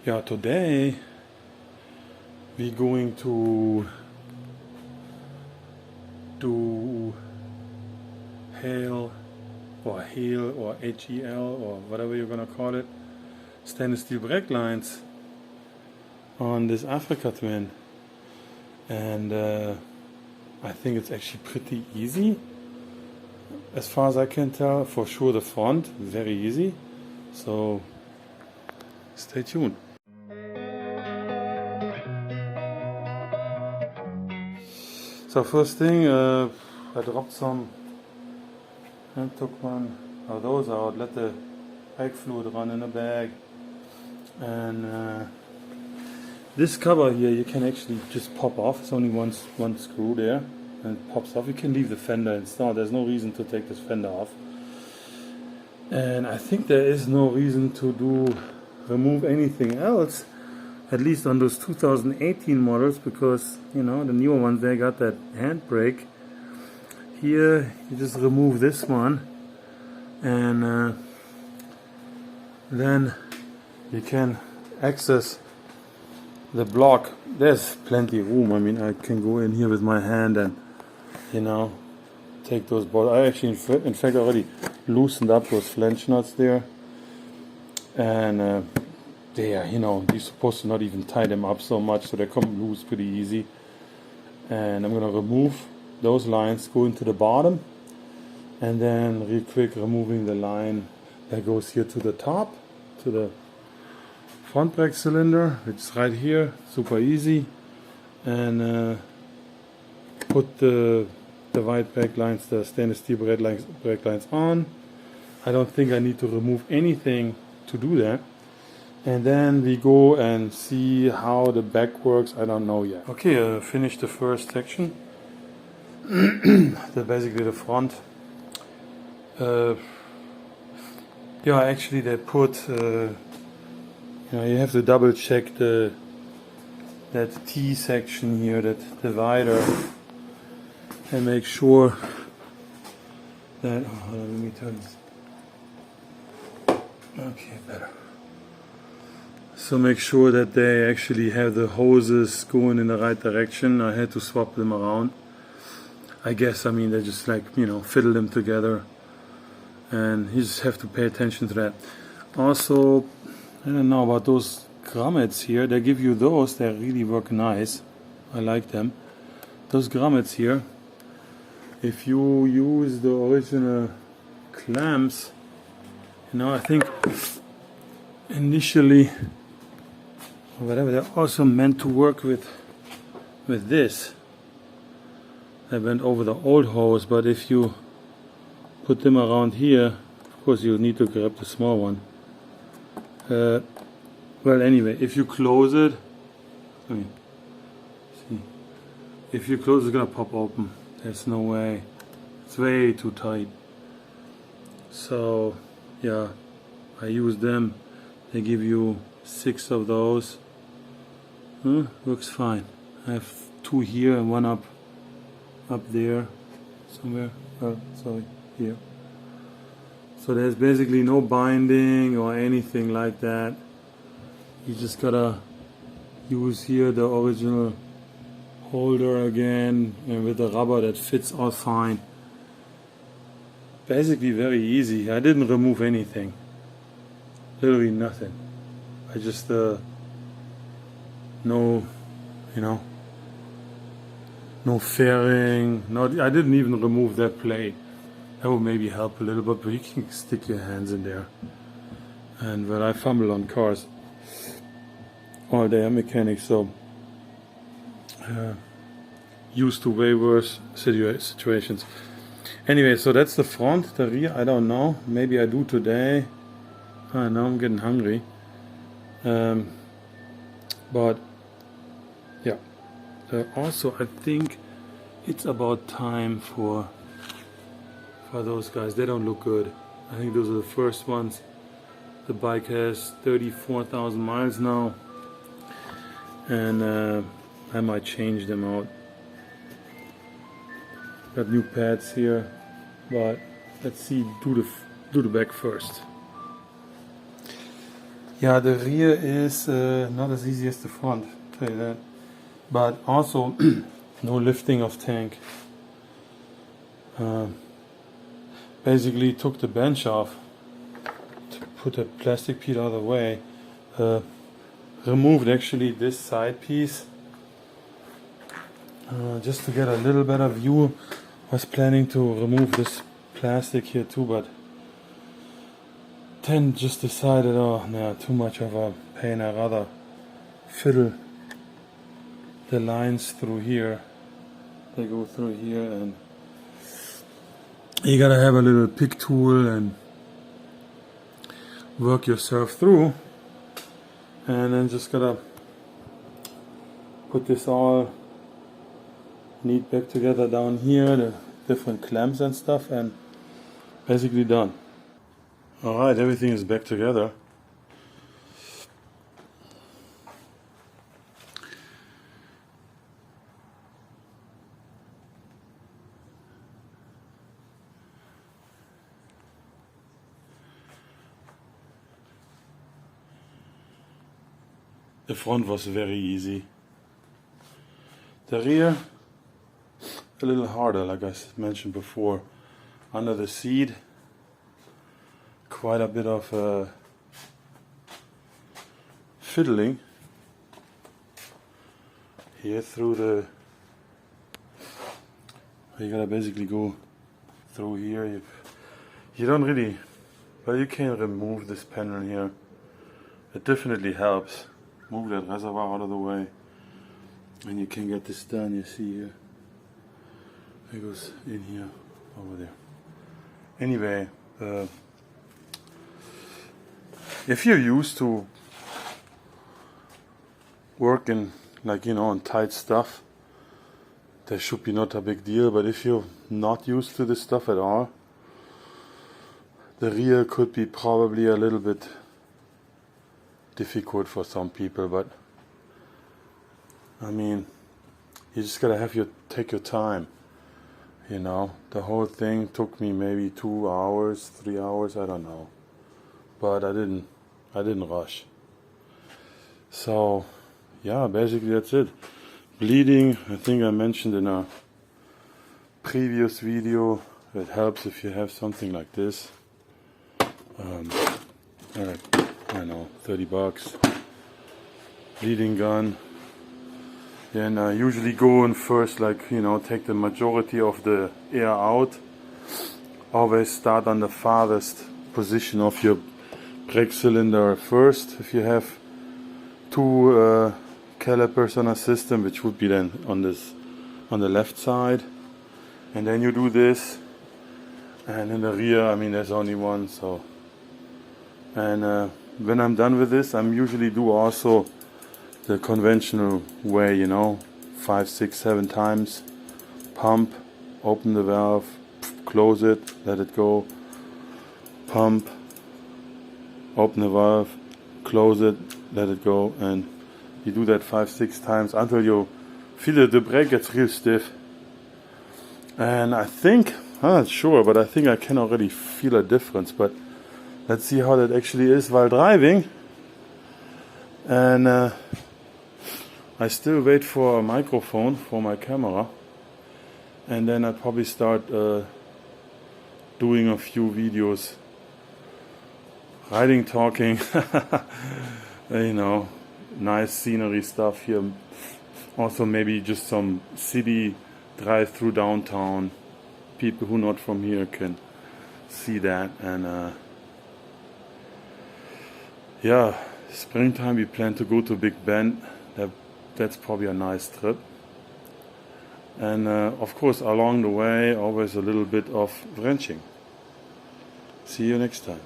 Yeah, today we're going to do HEL or HEL or HEL or whatever you're gonna call it, stainless steel brake lines on this Africa Twin, and I think it's actually pretty easy as far as I can tell. For sure the front, very easy, so stay tuned. So first thing, I dropped some and took one of those out, let the brake fluid run in the bag, and this cover here you can actually just pop off. It's only one screw there and it pops off. You can leave the fender installed, there's no reason to take this fender off, and I think there is no reason to remove anything else, at least on those 2018 models, because you know the newer ones, they got that handbrake. Here you just remove this one, and then you can access the block. There's plenty of room. I mean, I can go in here with my hand and, you know, take those bolts. I actually in fact already loosened up those flange nuts there, and they are, you know, you're supposed to not even tie them up so much, so they come loose pretty easy. And I'm gonna remove those lines, go into the bottom, and then real quick removing the line that goes here to the top, to the front brake cylinder, which is right here, super easy, and put the white brake lines, the stainless steel brake lines on. I don't think I need to remove anything to do that. And then we go and see how the back works. I don't know yet. Okay, finished the first section. Basically the front. Yeah, actually they put, you know, you have to double check that T section here, that divider, and make sure that, oh, hold on, let me turn this. Okay, better. So make sure that they actually have the hoses going in the right direction. I had to swap them around. I guess, I mean, they just like, you know, fiddle them together, and you just have to pay attention to that. Also, I don't know about those grommets here. They give you those, they really work nice. I like them. Those grommets here, if you use the original clamps, you know, I think initially, whatever, they're also meant to work with this. They went over the old hose, but if you put them around here, of course you need to grab the small one. Well, anyway, if you close it, I mean, see, if you close, it's gonna pop open. There's no way. It's way too tight. So, yeah, I use them. They give you 6 of those. Works fine. I have 2 here and 1 up there somewhere. Sorry, here. So there's basically no binding or anything like that. You just gotta use here the original holder again, and with the rubber that fits all fine. Basically very easy. I didn't remove anything. Literally nothing. I just no, you know, no fairing. No, I didn't even remove that plate. That would maybe help a little bit, but you can stick your hands in there. And well, I fumble on cars all day. I'm a mechanic, so used to way worse situations. Anyway, so that's the front. The rear, I don't know. Maybe I do today. I know I'm getting hungry. But yeah. Also, I think it's about time for those guys. They don't look good. I think those are the first ones. The bike has 34,000 miles now, and I might change them out. Got new pads here, but let's see. Do the back first. Yeah, the rear is not as easy as the front, tell you that. But also no lifting of tank. Basically took the bench off, to put the plastic piece out of the way, removed actually this side piece just to get a little better view. Was planning to remove this plastic here too, but then just decided, oh no, too much of a pain. I'd rather fiddle the lines through here. They go through here, and you gotta have a little pick tool and work yourself through, and then just gotta put this all neat back together down here, the different clamps and stuff, and basically done. Alright, everything is back together. The front was very easy. The rear, a little harder, like I mentioned before. Under the seat, quite a bit of fiddling. Here through the, you gotta basically go through here. You don't really, well, you can remove this panel here. It definitely helps. Move that reservoir out of the way, and you can get this done. You see here, it goes in here, over there. Anyway, if you're used to working like, you know, on tight stuff, that should be not a big deal. But if you're not used to this stuff at all, the rear could be probably a little bit difficult for some people. But I mean, you just gotta take your time. You know, the whole thing took me maybe 2 hours, 3 hours, I don't know. But I didn't rush. So yeah, basically that's it. Bleeding, I think I mentioned in a previous video, it helps if you have something like this. I don't know, $30. Bleeding gun. Then I usually go in first, like, you know, take the majority of the air out. Always start on the farthest position of your brake cylinder first. If you have two calipers on a system, which would be then on the left side, and then you do this. And in the rear, I mean, there's only one. So, and when I'm done with this, I'm usually do also the conventional way, you know, 5, 6, 7 times. Pump, open the valve, close it, let it go. Pump, open the valve, close it, let it go, and you do that 5, 6 times until you feel the brake gets real stiff. And I think, I'm not sure, but I think I can already feel a difference. But let's see how that actually is while driving. And I still wait for a microphone for my camera, and then I probably start doing a few videos, riding, talking, you know, nice scenery stuff here. Also maybe just some city drive through downtown. People who not from here can see that. And yeah, springtime we plan to go to Big Bend. That's probably a nice trip. And of course, along the way, always a little bit of wrenching. See you next time.